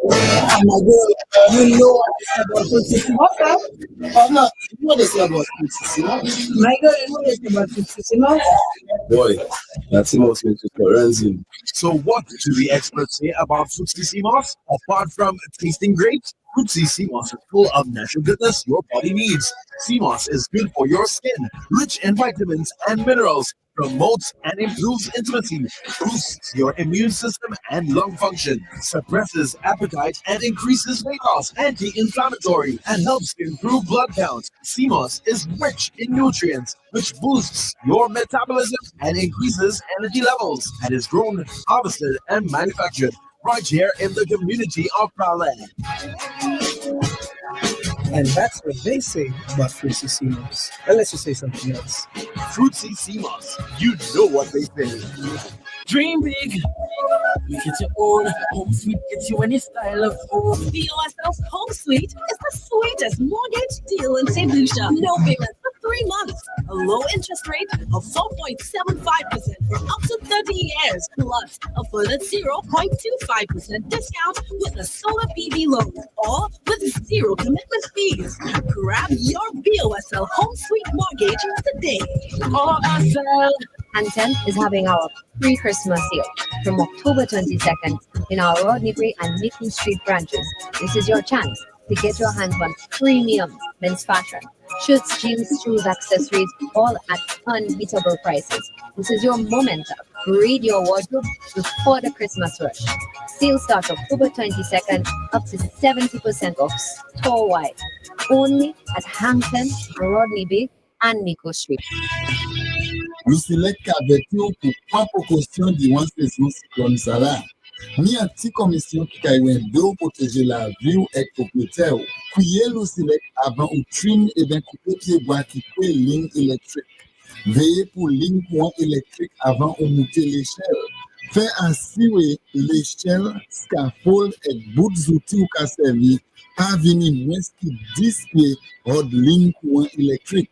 A: Oh my God, you know what this about Fruitissimo? Oh no, you know this about Fruitissimo? My God, you know this about Fruitissimo?
H: Boy, that's the most interesting ransom. So, what do the experts say about Fruitisimas? Apart from tasting great, Fruitisimas is full of natural goodness your body needs. CMOS is good for your skin, rich in vitamins and minerals, promotes and improves intimacy, boosts your immune system and lung function, suppresses appetite and increases weight loss, anti-inflammatory, and helps improve blood count. CMOS is rich in nutrients, which boosts your metabolism and increases energy levels, and is grown, harvested, and manufactured right here in the community of Praland.
I: And that's what they say about Fruity Seamos. Well, let's just say something else.
H: Fruitsy CMOS, you know what they say.
J: Dream big. Make it your own. Home Sweet gets you any style of home.
K: BOSL's Home Suite is the sweetest mortgage deal in St. Lucia. No payments for 3 months. A low interest rate of 4.75% for up to 30 years. Plus a further 0.25% discount with a solar PV loan. Or with zero commitment fees. Grab your BOSL Home Suite mortgage today.
J: OSL.
L: Hanson is having our pre-Christmas sale from October 22nd in our Rodney Bray and Nickel Street branches. This is your chance to get your hands on premium men's fashion. Shirts, jeans, shoes, accessories, all at unbeatable prices. This is your moment to upgrade your wardrobe before the Christmas rush. Sale starts October 22nd, up to 70% off store-wide. Only at Hampton, Rodney Bay, and Nico Street.
M: Nous sélectons avec nous pour prendre précaution durant cette saison cyclone ça là. Ni un petit commission qui a de protéger la vie ou être propriétaire. Criez nous select avant ou trim et bien couper pied bois qui peut ligne électrique. Veillez pour ligne courant électrique avant ou monter l'échelle. Fait ainsi l'échelle, scaffold et bout d'outils ou qu'à servir. Pas venir moins qui 10 pieds hors ligne courant électrique.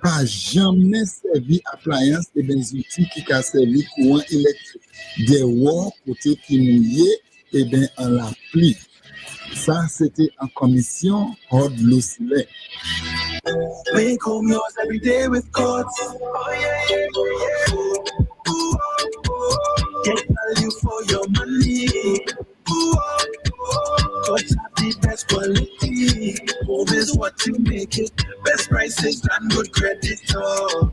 M: Pas jamais servi appliance et des outils qui a servi courant électrique. Des walls côté qui mouillé et bien en la pluie. Ça, c'était en commission hors de l'eau select.
J: Make home yours every day with Courts. Oh yeah, yeah, yeah. Ooh, oh, oh. Get value for your money. Ooh, oh, oh. Courts have the best quality. Home is what you make it. Best prices and good credit. Oh,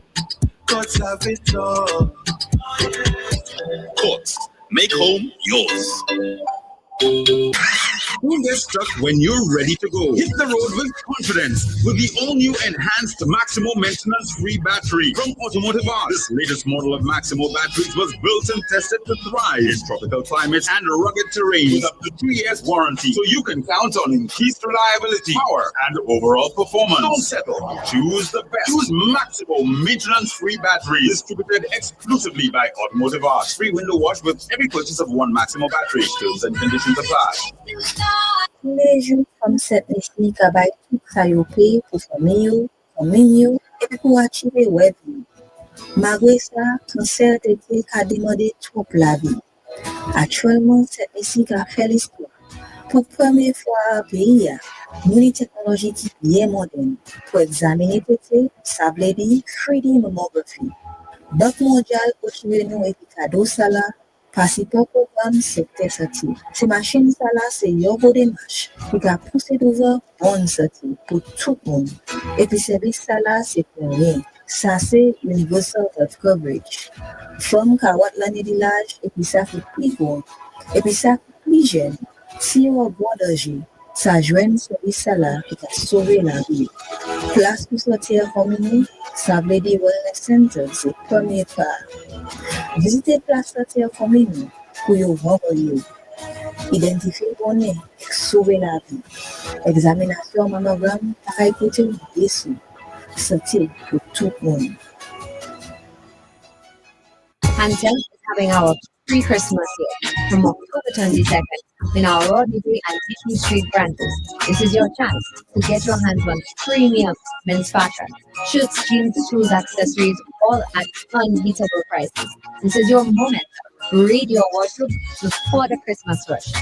J: Courts have it all.
N: Courts, make home yours. Don't get stuck when you're ready to go. Hit the road with confidence with the all-new enhanced Maximo maintenance-free battery from Automotive Art. This latest model of Maximo batteries was built and tested to thrive in tropical climates and rugged terrain with up to 3 years warranty, so you can count on increased reliability, power, and overall performance. Don't settle. Choose the best. Choose Maximo maintenance-free batteries, distributed exclusively by Automotive Art. Free window wash with every purchase of one Maximo battery. Terms and conditions apply.
O: Les jours comme cette ici, qui va tout ça pour famille, et pour attirer web. Malgré ça, cancer était a demandé trop la vie. Actuellement, cette ici qui a fait l'histoire. Pour la première fois, pays nous avons une technologie qui est bien moderne pour examiner PT, ça veut dire 3D mammography. Banque mondiale, aujourd'hui, nous avons cadeau ça là. Principal programme secteur sorti. Ces machines ça là c'est yobo démarche qui a poussé devant bonne sortie pour tout le monde. Et puis service ça là c'est pour rien. Ça c'est universal health coverage. From Kawat l'année de l'âge et puis ça fait plus gros. Et puis ça fait plus jeune. Si on boit d'âge, ça joint service ça là qui a sauvé la vie. Place pour sortir communaux, ça veut dire wellness center, c'est premier pas. Visitez place sortir communaux pour y voir identifier bonnet, sauver la vie. Examination mammogramme, pareil côté déçu. Sortir pour tout le monde.
L: Hansel is having our pre-Christmas sale from October 22nd in our Rodney and Beacon Street branches. This is your chance to get your hands on premium men's fashion, shirts, jeans, shoes, accessories, all at unbeatable prices. This is your moment. Read your wardrobe before the Christmas rush.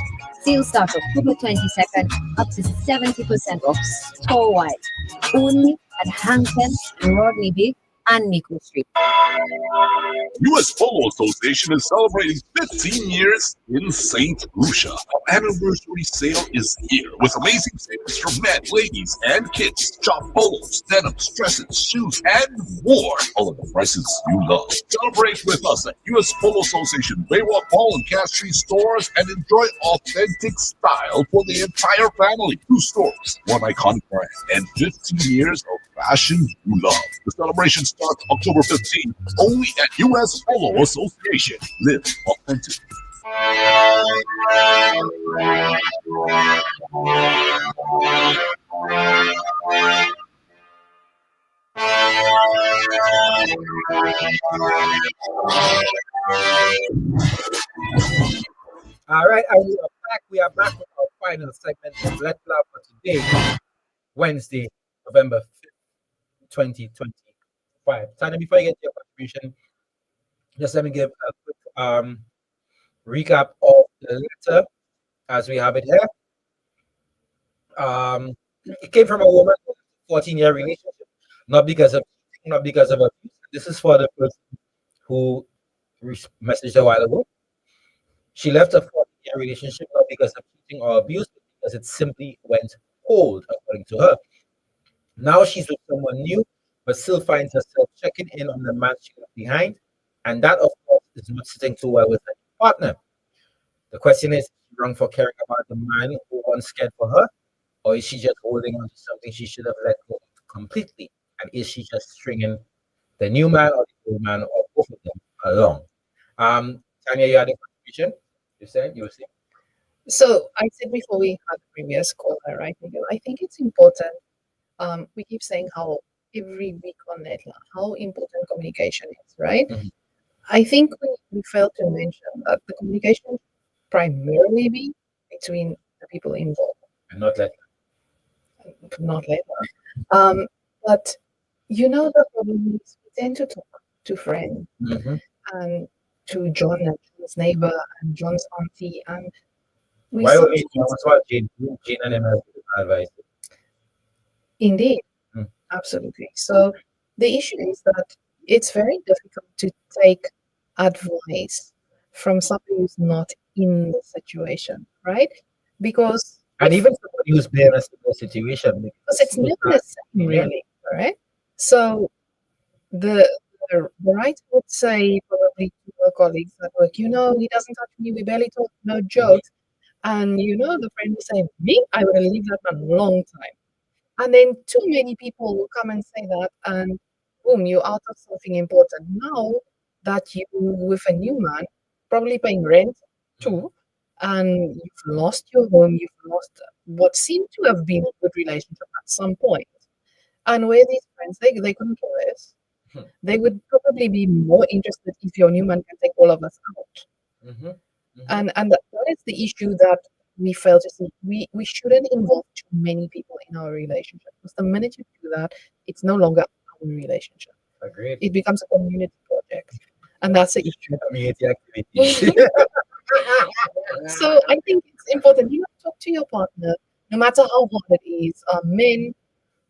L: Sale starts October 22nd, up to 70% off store-wide. Only at Hampton, Rodney Bay, and Nico Street.
P: U.S. Polo Association is celebrating 15 years in St. Lucia. Our anniversary sale is here with amazing savings for men, ladies, and kids. Shop polos, denims, dresses, shoes, and more. All of the prices you love. Celebrate with us at U.S. Polo Association, Baywalk Mall and Cash Tree stores and enjoy authentic style for the entire family. 2 stores, 1 iconic brand, and 15 years of fashion you love. The celebration starts October 15th, only at U.S. Polo Association. Live authentic.
C: All right, and we are back. We are back with our final segment of Let's Laugh for today, Wednesday, November 5th, 2025. Tanya, before you get to your contribution, just let me give a quick recap of the letter as we have it here. It came from a woman with a 14-year relationship, not because of abuse. This is for the person who messaged a while ago. She left a 14-year relationship not because of cheating or abuse, but because it simply went cold, according to her. Now she's with someone new, but still finds herself checking in on the man she left behind, and that, of course, is not sitting too well with her partner. The question is she wrong for caring about the man who once cared for her, or is she just holding on to something she should have let go of completely? And is she just stringing the new man or the old man or both of them along? Tanya, you had a contribution? You said you were saying?
D: So I said before we had the previous caller, right, Miguel? I think it's important. We keep saying how every week on Lettre, how important communication is, right?
C: Mhm.
D: I think we failed to mention that the communication primarily be between the people involved,
C: And not let
D: not Lettre. But you know the problem is we tend to talk to friends and to John and John's neighbor and John's auntie, and we
C: Why would
D: sometimes
C: Jane and him have advice?
D: indeed,
C: Mm.
D: absolutely. So the issue is that it's very difficult to take advice from somebody who's not in the situation, right? Because
C: And even somebody who's been in a similar situation.
D: because it's never the same, really, right? So the writer would say probably to her colleagues at work, he doesn't touch me, we barely talk, no jokes. And the friend will say, me, I would have leave that man a long time. And then too many people will come and say that, and boom, you're out of something important. Now that you with a new man, probably paying rent too, and you've lost your home, you've lost what seemed to have been a good relationship at some point. And where these friends, they couldn't care less. They would probably be more interested if your new man can take all of us out. And that is the issue that we fail to see. We shouldn't involve too many people in our relationship, because the minute you do that, it's no longer our relationship.
C: Agreed.
D: It becomes a community project, and that's the issue.
C: Community activity.
D: So I think it's important you talk to your partner, no matter how hard it is. Men,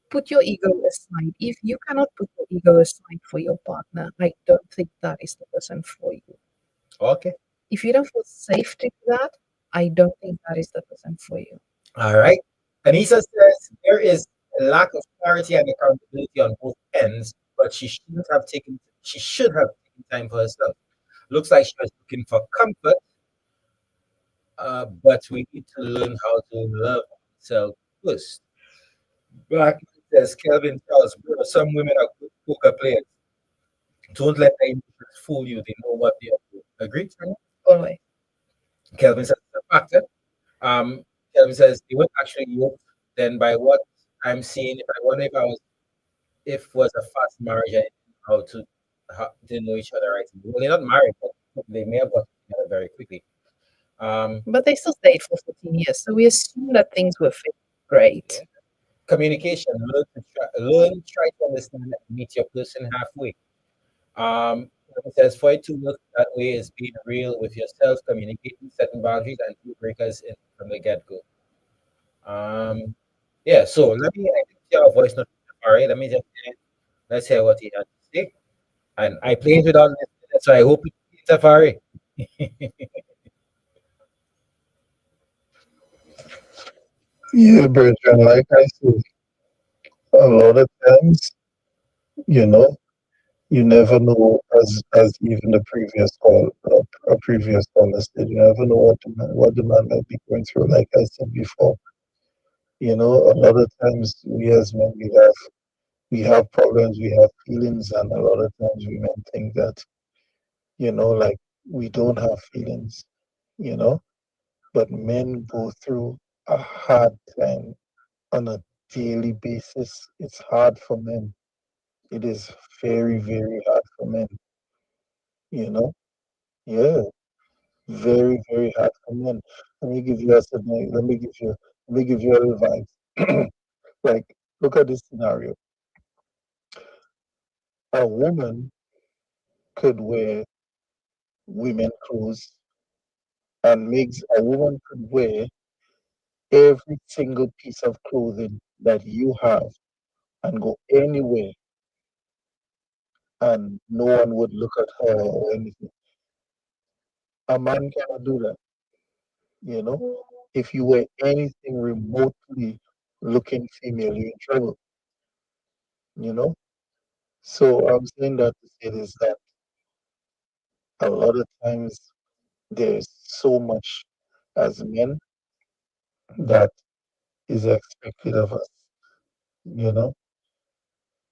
D: put your ego aside. If you cannot put your ego aside for your partner, I don't think that is the person for you.
C: Okay.
D: If you don't feel safe to do that, I don't think that is the person for you.
C: All right. Anissa says there is a lack of clarity and accountability on both ends, but she should have taken time for herself. Looks like she was looking for comfort, but we need to learn how to love ourselves first. Black says Kelvin Charles, bro, some women are good poker players. Don't let the emotions fool you. They know what they are doing. Agreed, Tanya?
D: Always.
C: Kelvin says it's a factor. Um, Kelvin says they weren't actually yoked. Then by what I'm seeing, if I wonder if it was a fast marriage and how to know each other right. Well, they're not married, but they may have got together very quickly.
D: But they still stayed for 14 years, so we assume that things were great.
C: Communication, learn, try to understand and meet your person halfway. It says for it to work that way is being real with yourself, communicating, setting boundaries, and deal breakers from the get go. Yeah. So I think your voice note. All right. Let's hear what he had to say. And I played without listening, so I hope it's Safari.
E: Yeah, Bertrand, like I said, a lot of times, you know, you never know, as even the previous call, a previous caller said, you never know what the man might be going through. Like I said before, a lot of times we as men we have problems, we have feelings, and a lot of times we men think that, like we don't have feelings, you know. But men go through a hard time on a daily basis. It's hard for men. It is very, very hard for men, you know? Yeah, very, very hard for men. Let me give you a scenario. Let me give you a advice. Like, look at this scenario. A woman could wear women clothes and makes a woman could wear every single piece of clothing that you have and go anywhere and no one would look at her or anything. A man cannot do that, you know. If you wear anything remotely looking female, you're in trouble, you know. So I'm saying that to say this that a lot of times there's so much as men that is expected of us, you know.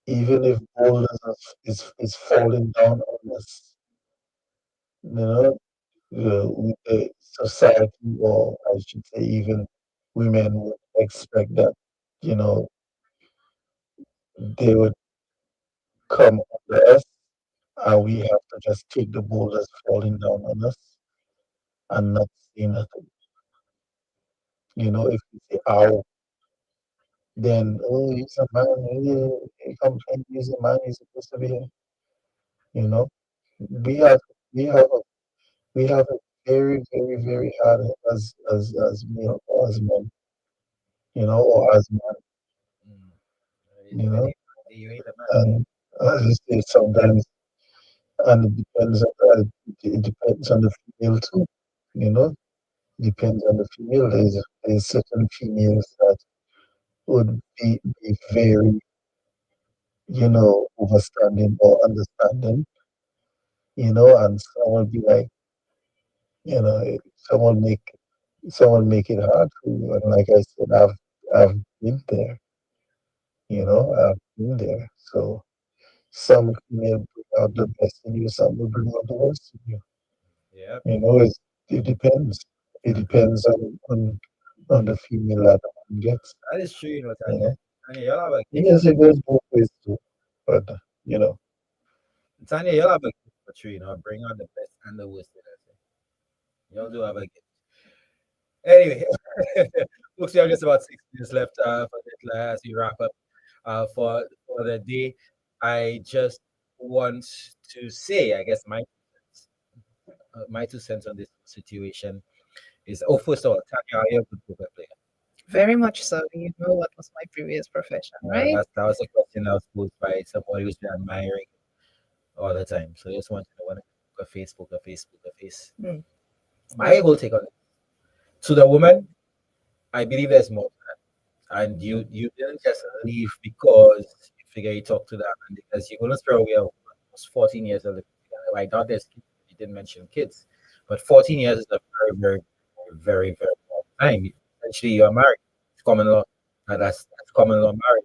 E: Even if boulders is falling down on us, you know, with the society, or I should say, even women would expect that, you know, they would come under us, and we have to just take the boulders falling down on us and not say nothing. If we say, ow, then, oh, he's a man, he complains, he's a man, he's supposed to be here. You know, we have, we have, a, we have a very, very, very hard as male or as men, or as men, you know, and as I say, sometimes, and it depends on the female too, you know, depends on the female. There's certain females that would be very, overstanding or understanding, and some would be like, some would make someone make it hard for you. And like I said, I've been there, I've been there. So some may bring out the best in you, some will bring out the worst in you.
C: Yeah.
E: It depends. It depends on the female that the man gets.
C: That is true,
E: You
C: Tanya.
E: know,
C: Tanya, you'll have a gift.
E: yes, it goes both ways too. But
C: Tanya, you'll have a gift for true, bring out the best and the worst in us. Y'all do have a gift. Anyway, looks we have just about 6 minutes left for this as we wrap up for the day. I just want to say, I guess my 2 cents on this situation is, first of all, Tanya, are you a good poker player?
D: Very much so. You know what was my previous profession, right?
C: That was a question that was posed by somebody who's been admiring all the time. So I just want to know when a face, poker face, poker face.
D: Hmm.
C: My whole take on it. To the woman, I believe there's more to that. And you didn't just leave because you figure you talked to that man, because you're gonna throw away almost 14 years of living together. I doubt there's kids. You didn't mention kids, but 14 years is a very, very, very, very long time. Essentially, you're married. It's common law. That's common law marriage.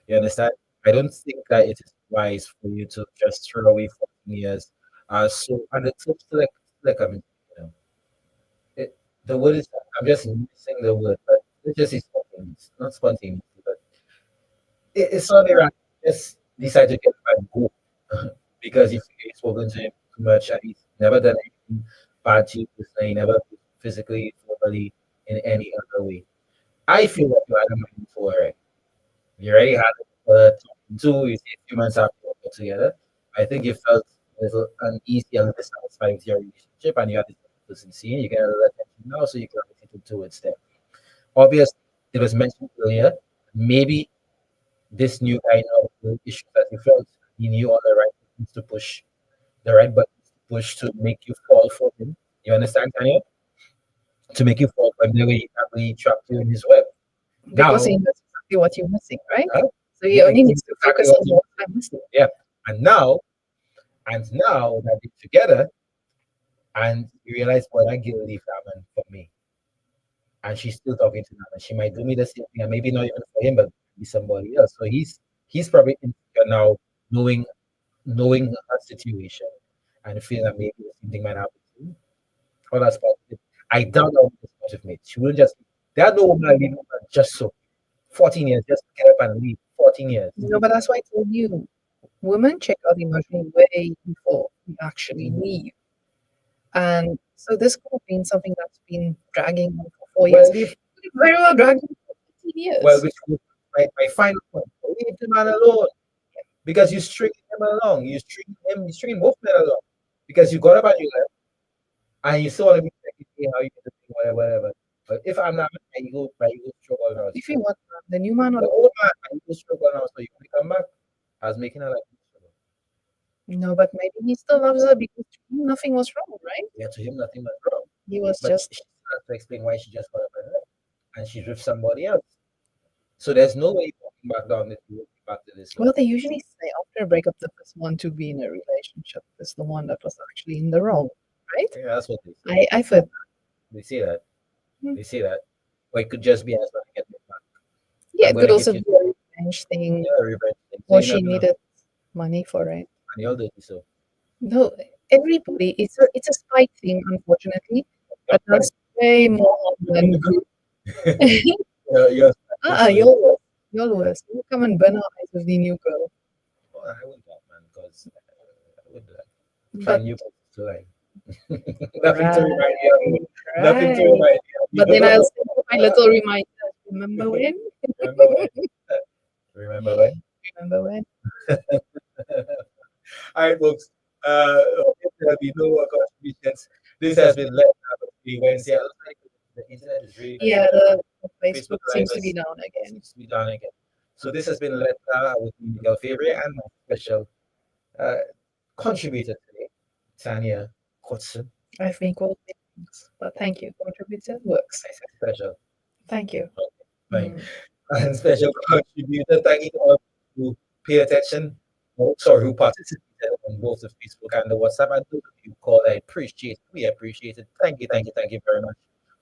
C: You understand? I don't think that it is wise for you to just throw away 14 years. So, and it's like I mean, you know, the word is, I'm just missing the word, but it's just is spontaneous, not spontaneous, but it's not right. Just decide to get back and go because if you've spoken to him too much and he's never done anything bad to you personally, never physically, verbally, in any other way. I feel that you had a mind for it. You already had talking to, you see a few months after you got together. I think you felt a little uneasy, a little dissatisfied with your relationship, and you had this person seeing you get a little attention now, so you can attitude towards them. Obviously, it was mentioned earlier, maybe this new guy now, the issues that you felt, he knew all the right buttons to push, the right buttons to push to make you fall for him. You understand, Tanya? To make you fall for him, the way he probably trapped you in his web.
D: Because
C: Now,
D: he knows exactly what you're missing, right?
C: huh?
D: So he only needs to
C: Exactly
D: focus
C: what
D: on
C: you
D: what I'm missing.
C: yeah. And now that they're together, and you realize, well, I give leave that man for me, and she's still talking to him, and she might do me the same thing, and maybe not even for him, but be somebody else. So he's probably insecure now, knowing her situation, and feeling that maybe the same thing might happen to him. Well, that's positive. I doubt that woman is positive, mate. She wouldn't just. There are no woman leaving her just so. 14 years, just to get up and leave. 14 years.
D: No, but that's why I told you, women check out emotionally way before we actually leave. And so this could have been something that's been dragging on for 4 years.
C: Well,
D: It could have very well dragged on for 15 years.
C: Well, which was my final point. Leave the man alone. Because you're stringing him along. You're stringing both men along. Because you got up and you left, and you still want to be checking me how you can do whatever, whatever. But if I'm not, my ego struggle now.
D: If you want the new man or
C: The old man, my ego struggle now, so you want to come back. I was making her like,
D: no, but maybe he still loves her because to him nothing was wrong, right?
C: yeah, to him, nothing was wrong.
D: He was
C: But
D: just
C: she has to explain why she just got up and left. And she's with somebody else. So there's no way walking back down this road, back to this.
D: well, they usually say after a breakup, the first one to be in a relationship is the one that was actually in the wrong, right?
C: Yeah, that's what they say.
D: I've heard
C: They say that.
D: Hmm.
C: They say that. Or it could just be as well get me back.
D: yeah,
C: I'm
D: it could
C: gonna
D: also
C: give
D: be
C: you-
D: a revenge thing,
C: Yeah, revenge thing. So
D: or
C: you
D: she
C: never know.
D: needed money for it.
C: And y'all do so.
D: No, everybody, it's a spite thing, unfortunately, but that's way more than good.
C: You're
D: You're worse. You come and burn our eyes with the new girl.
C: well, I wouldn't do that, man, because I would do that.
D: But-
C: Find new places to lie. Nothing to remind you of. Nothing to remind you of.
D: But then I'll send you my little reminder. Remember when?
C: Remember when? Remember when?
D: Remember when?
C: All right, folks. If there'll be no more contributions. This has been Lettre Wednesday. It looks like the internet is really
D: Yeah, the Facebook seems to
C: Live
D: be
C: is-
D: down again.
C: seems to be down again. So this has been Lettre with me, Miguel Fabre, and my special contributor today, Tanya Kotson.
D: I've been called things, but thank you. Contributor works.
C: I said special.
D: Thank you.
C: Fine. And special contributor. Thank you to all who pay attention, who participated on both the Facebook and the WhatsApp. And those of you who called, I appreciate it. We appreciate it. Thank you very much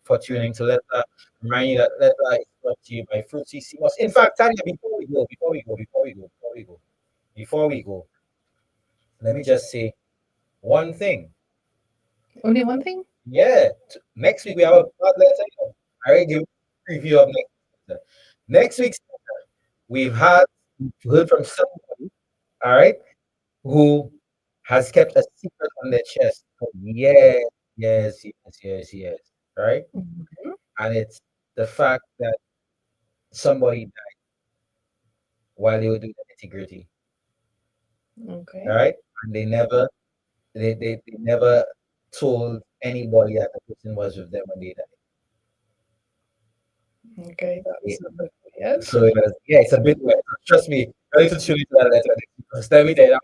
C: for tuning to Lettre. Remind you that Lettre is brought to you by Fruit CC. In fact, Tanya, before we go, let me just say one thing.
D: Only one thing?
C: Yeah, next week we have a bad letter. I already give a preview of next week. Next week's letter, we've heard from somebody, all right, who has kept a secret on their chest for yes, right?
D: Mhm.
C: And it's the fact that somebody died while they were doing the nitty-gritty,
D: Okay.
C: all right? And they never told anybody that the person was with them when they died.
D: Okay,
C: Yeah.
D: that's a bit weird.
C: So it's a bit weird. Trust me, I need to tune into that letter because let me tell you, that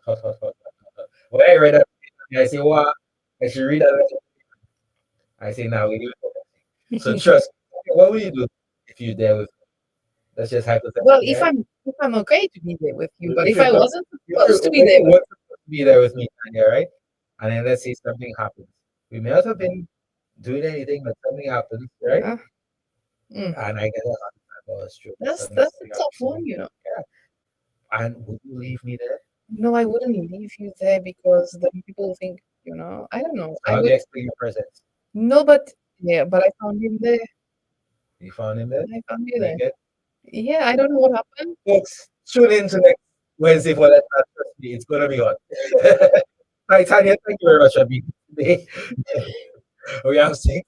C: was hot. When I read that, I say, "Wow, I should read that letter." I say, "Now we do it." So trust me. What will you do if you're there with? That's just hypothetical.
D: Well,
C: right?
D: if I'm okay to be there with you, but if
C: you're
D: I
C: not-
D: wasn't
C: if
D: supposed to
C: you
D: be there with
C: weren't supposed to be there with me, Tanya, right? And then let's say something happens. We may not have been doing anything, but something happens, right?
D: yeah. Mm.
C: And I get a heart attack or a stroke.
D: That's
C: Suddenly
D: a
C: something
D: tough
C: happens to
D: one,
C: me.
D: you know.
C: Yeah. And would you leave me there?
D: No, I wouldn't leave you there because then people think, I don't know.
C: How do you explain your presence?
D: No, but I found him there.
C: You found him there?
D: I found you there.
C: Naked?
D: Yeah, I don't know what happened.
C: Folks, tune in to next Wednesday for that. Trust me, it's gonna be hot. Right, Tanya, thank you very much for being here today. We have seen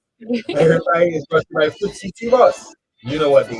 C: everybody is brought to you by Food City Boss. You know what they say.